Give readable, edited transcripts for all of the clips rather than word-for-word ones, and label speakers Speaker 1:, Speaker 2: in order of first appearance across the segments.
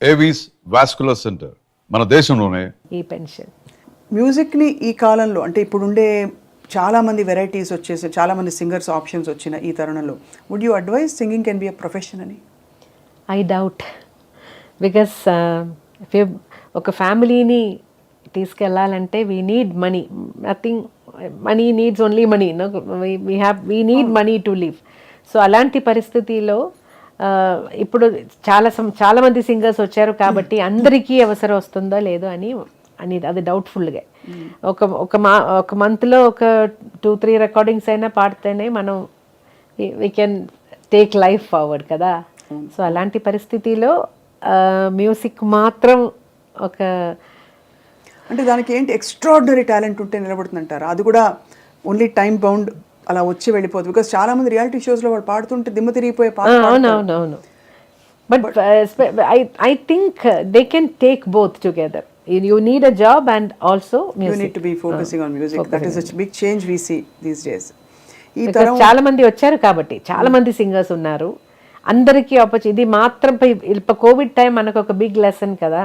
Speaker 1: Avis vascular centre మన దేశంలోనే.
Speaker 2: ఈ పెన్షన్
Speaker 3: మ్యూజిక్ని ఈ కాలంలో అంటే ఇప్పుడుండే చాలామంది వెరైటీస్ వచ్చేసి చాలామంది సింగర్స్ ఆప్షన్స్ వచ్చిన ఈ తరుణంలో would you advise singing can be a profession అని?
Speaker 2: ఐ డౌట్, బికాస్ ఒక ఫ్యామిలీని తీసుకెళ్ళాలంటే we need money, nothing, money needs only money, we need money to live. So అలాంటి పరిస్థితిలో ఇప్పుడు చాలామంది సింగర్స్ వచ్చారు కాబట్టి అందరికీ అవసరం వస్తుందో లేదో అని అది డౌట్ఫుల్గా. ఒక మంత్లో ఒక 2-3 రికార్డింగ్స్ అయినా పాడితేనే మనం we can take life forward కదా. సో అలాంటి పరిస్థితిలో మ్యూజిక్ మాత్రం ఒక
Speaker 3: అంటే దానికి ఏంటి ఎక్స్ట్రాడినరీ టాలెంట్ ఉంటే నిలబడుతుందంటారా? అది కూడా ఓన్లీ టైం బౌండ్ అలా వచ్చి వెళ్ళిపోతుంది. బికాస్ చాలా మంది రియాలిటీ షోస్లో వాళ్ళు పాడుతుంటే దిమ్మ తిరిగిపోయే పాట.
Speaker 2: అవునవునవును. But I think they can take both together. You need a job and also music.
Speaker 3: You need to be focusing on music. That is a big change we see these days.
Speaker 2: చాలా మంది వచ్చారు కాబట్టి చాలా మంది singers ఉన్నారు, అందరికీ opportunity. ఇది మాత్రం కోవిడ్ టైం మనకు ఒక బిగ్ లెసన్ కదా,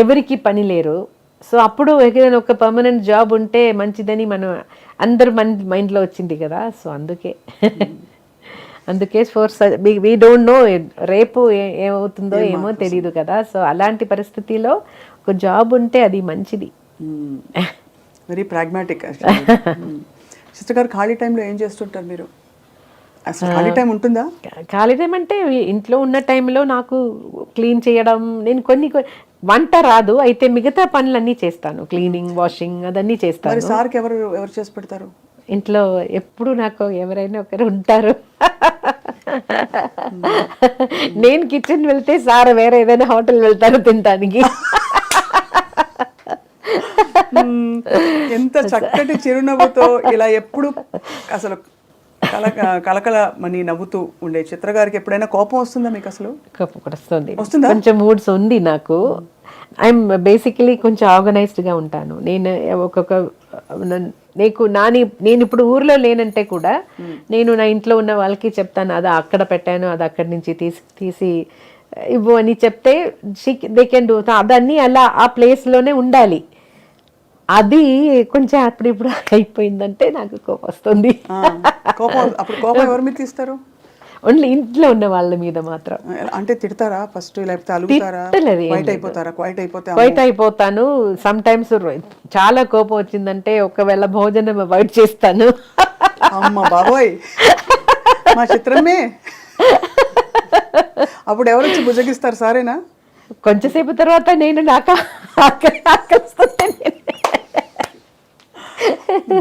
Speaker 2: ఎవరికి పని లేరు. సో అప్పుడు ఏదైనా ఒక పర్మనెంట్ జాబ్ ఉంటే మంచిదని మనం అందరు మైండ్లో వచ్చింది కదా. సో అందుకే ఫోర్స్ వీ డోంట్ నో రేపు ఏమవుతుందో ఏమో తెలియదు కదా. సో అలాంటి పరిస్థితిలో ఒక జాబ్ ఉంటే అది మంచిది.
Speaker 3: Very pragmatic. సిస్టర్ గారు ఖాళీ టైంలో ఏం చేస్తుంటారు మీరు? అసలు ఖాళీ టైం ఉంటుందా?
Speaker 2: ఖాళీ టైం అంటే ఇంట్లో ఉన్న టైంలో నాకు క్లీన్ చేయడం, నేను కొన్ని వంట రాదు అయితే మిగతా పనులన్నీ చేస్తాను, క్లీనింగ్, వాషింగ్ అదన్నీ చేస్తాను.
Speaker 3: సార్కి ఎవరు చేసి పెడతారు?
Speaker 2: ఇంట్లో ఎప్పుడు నాకు ఎవరైనా ఒకరు ఉంటారు. నేను కిచెన్ వెళ్తే సార్ వేరే ఏదైనా హోటల్ వెళ్తారు తినడానికి.
Speaker 3: ఎంత చక్కటి చిరునవ్వుతో ఇలా ఎప్పుడు అసలు కలకల మని నవ్వుతూ ఉండే చిత్ర గారికి ఎప్పుడైనా కోపం వస్తుందా మీకు? అసలు
Speaker 2: కోపం కూడా వస్తుంది, కొంచెం మూడ్స్ ఉంది నాకు. ఐఎమ్ బేసికలీ కొంచెం ఆర్గనైజ్డ్గా ఉంటాను నేను. నేను ఇప్పుడు ఊర్లో లేనంటే కూడా నేను నా ఇంట్లో ఉన్న వాళ్ళకి చెప్తాను, అది అక్కడ పెట్టాను, అది అక్కడి నుంచి తీసి ఇవ్వు అని చెప్తే దే కెన్ డూ. అదన్నీ అలా ఆ ప్లేస్లోనే ఉండాలి. అది కొంచెం ఇప్పుడు అయిపోయిందంటే నాకు కోపం వస్తుంది.
Speaker 3: ఎవరి మీద తీస్తారు?
Speaker 2: ఓన్లీ ఇంట్లో ఉన్న వాళ్ళ మీద మాత్రం.
Speaker 3: అంటే తిడతారా ఫస్ట్, లేకపోతే అలుగుతారా?
Speaker 2: క్వైట్ అయిపోతాను. సమ్ టైమ్స్ చాలా కోపం వచ్చిందంటే ఒకవేళ భోజనం అవాయిడ్ చేస్తాను.
Speaker 3: అమ్మ బాబోయ్, మా చిత్రమే. అప్పుడు ఎవరు వచ్చి భుజగిస్తారు? సారేనా?
Speaker 2: కొంచెంసేపు తర్వాత నేను నాకు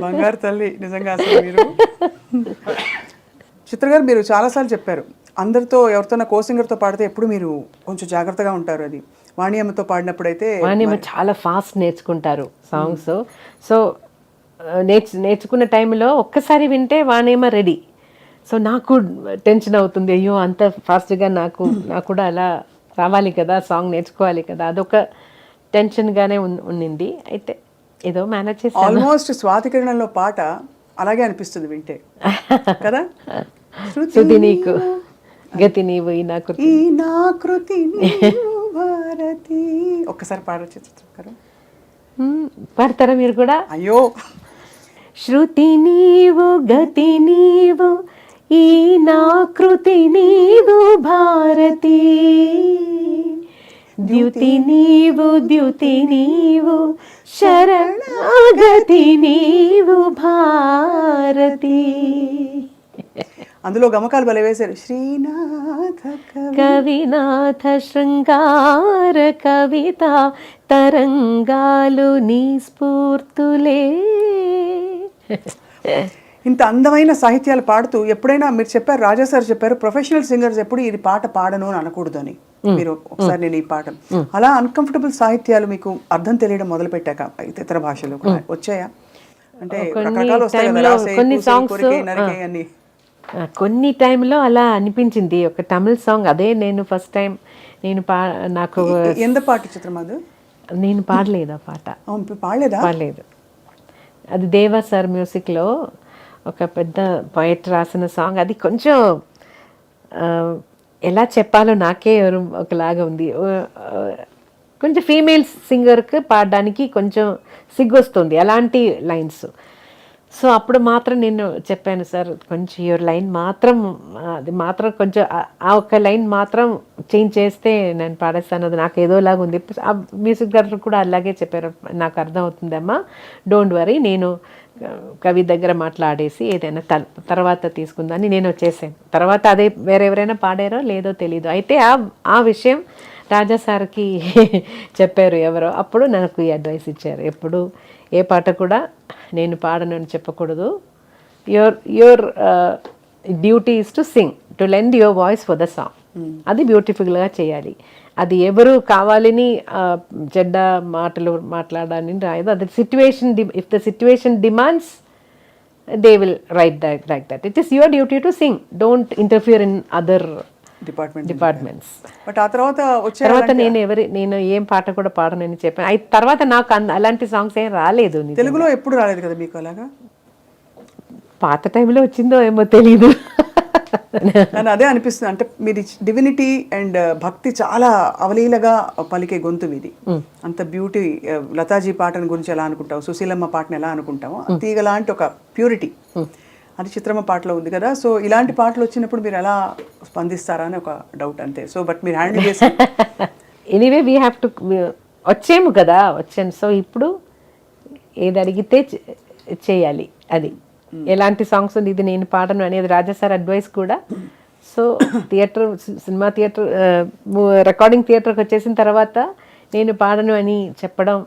Speaker 3: బంగారు తల్లి నిజంగా. అసలు మీరు చిత్ర గారు, మీరు చాలాసార్లు చెప్పారు అందరితో ఎవరితోనా సింగర్తో పాడితే ఎప్పుడు మీరు కొంచెం జాగ్రత్తగా ఉంటారు. అది వాణియమ్మతో పాడినప్పుడు అయితే
Speaker 2: వాణియమ్మ చాలా ఫాస్ట్ నేర్చుకుంటారు సాంగ్స్. సో నేర్చుకున్న టైంలో ఒక్కసారి వింటే వాణియమ్మ రెడీ. సో నాకు టెన్షన్ అవుతుంది, అయ్యో అంత ఫాస్ట్గా నాకు కూడా అలా రావాలి కదా, సాంగ్ నేర్చుకోవాలి కదా, అదొక టెన్షన్గానే ఉండింది. అయితే ఏదో మేనేజ్ చేసి
Speaker 3: ఆల్మోస్ట్ స్వాతి కిరణంలో పాట అలాగే అనిపిస్తుంది వింటే కదా.
Speaker 2: శృతి నీకు గతి నీవు ఈ
Speaker 3: నాకృతి భారతి. ఒక్కసారి పాడొచ్చు చిత్రం?
Speaker 2: పాడతారా మీరు కూడా?
Speaker 3: అయ్యో.
Speaker 2: శృతి నీవు గతి నీవు ఈ నాకృతి నీవు భారతి, ద్యుతి నీవు శరణాగతి నీవు భారతి.
Speaker 3: అందులో గమకాలు భలే వేశారు. శ్రీనాథ
Speaker 2: కవినాథ శృంగార కవిత తరంగాలు నీ స్ఫూర్తులే.
Speaker 3: ఇంత అందమైన సాహిత్యాలు పాడుతూ ఎప్పుడైనా మీరు చెప్పారు, రాజా సార్ చెప్పారు, ప్రొఫెషనల్ సింగర్స్ ఎప్పుడు ఇది పాట పాడను అని అనకూడదు అని. మీరు ఒకసారి నేను ఈ పాట అలా అన్కంఫర్టబుల్ సాహిత్యాలు మీకు అర్థం తెలియడం మొదలు పెట్టాక ఇతర భాషలు వచ్చాయా? అంటే రకరకాలు వస్తాయి కదా,
Speaker 2: కొన్ని టైంలో అలా అనిపించింది. ఒక తమిళ సాంగ్ అదే నేను ఫస్ట్ టైం నాకు
Speaker 3: ఎంత పాట చిత్రం అది?
Speaker 2: నేను పాడలేదు ఆ పాట. పాడలేదు. అది దేవా సార్ మ్యూజిక్లో ఒక పెద్ద పోయిట్ రాసిన సాంగ్. అది కొంచెం ఎలా చెప్పాలో నాకే ఒకలాగా ఉంది. కొంచెం ఫీమేల్ సింగర్కి పాడడానికి కొంచెం సిగ్గొస్తుంది అలాంటి లైన్స్. సో అప్పుడు మాత్రం నేను చెప్పాను, సార్ కొంచెం యువర్ లైన్ మాత్రం అది మాత్రం కొంచెం ఆ ఒక్క లైన్ మాత్రం చేంజ్ చేస్తే నేను పాడేస్తాను, అది నాకు ఏదోలాగా ఉంది. ఆ మ్యూజిక్ డైరెక్టర్ కూడా అలాగే చెప్పారు, నాకు అర్థం అవుతుందమ్మా, డోంట్ వరీ, నేను కవి దగ్గర మాట్లాడేసి ఏదైనా తర్వాత తీసుకుందని నేను వచ్చేసాను. తర్వాత అదే వేరెవరైనా పాడారో లేదో తెలీదు. అయితే ఆ విషయం రాజా సార్కి చెప్పారు ఎవరో, అప్పుడు నాకు ఈ అడ్వైస్ ఇచ్చారు, ఎప్పుడు ఏ పాట కూడా నేను పాడను అని చెప్పకూడదు, your duty is to sing, to lend your voice for the song. అది బ్యూటిఫుల్గా చేయాలి. అది ఎవరు కావాలని చెడ్డ మాటలు మాట్లాడాలని రాయదు. అది situation, if the situation demands they will write like that. It is your duty to sing, don't interfere in other departments.
Speaker 3: But ఆ తర్వాత
Speaker 2: తర్వాత నేను ఏం పాట కూడా పాడనని చెప్పాను. తర్వాత నాకు అలాంటి సాంగ్స్ ఏం రాలేదు.
Speaker 3: తెలుగులో ఎప్పుడు రాలేదు కదా మీకు అలాగా?
Speaker 2: పాత టైంలో వచ్చిందో ఏమో తెలీదు.
Speaker 3: నన్ను అదే అనిపిస్తుంది, అంటే మీరు డివినిటీ అండ్ భక్తి చాలా అవలీలగా పలికే గొంతు మీది. అంత బ్యూటీ. లతాజీ పాటను గురించి ఎలా అనుకుంటావు, సుశీలమ్మ పాటను ఎలా అనుకుంటామో, తీగ లాంటి ఒక ప్యూరిటీ అది చిత్రమ్మ పాటలో ఉంది కదా. సో ఇలాంటి పాటలు వచ్చినప్పుడు మీరు ఎలా స్పందిస్తారా అని ఒక డౌట్ అంతే. సో బట్ మీరు హ్యాండిల్ చేసి
Speaker 2: ఎనీవే వీ హ్యావ్ టు, వచ్చాము కదా, వచ్చాను. సో ఇప్పుడు ఏది అడిగితే చేయాలి. అది ఎలాంటి సాంగ్స్ ఉంది, ఇది నేను పాడను అనేది రాజా సార్ అడ్వైస్ కూడా. సో సినిమా థియేటర్, రికార్డింగ్ థియేటర్కి వచ్చేసిన తర్వాత నేను పాడను అని చెప్పడం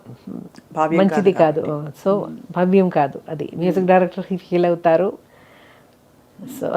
Speaker 2: మంచిది కాదు. సో భవ్యం కాదు, అది మ్యూజిక్ డైరెక్టర్ ఫీల్ అవుతారు. సో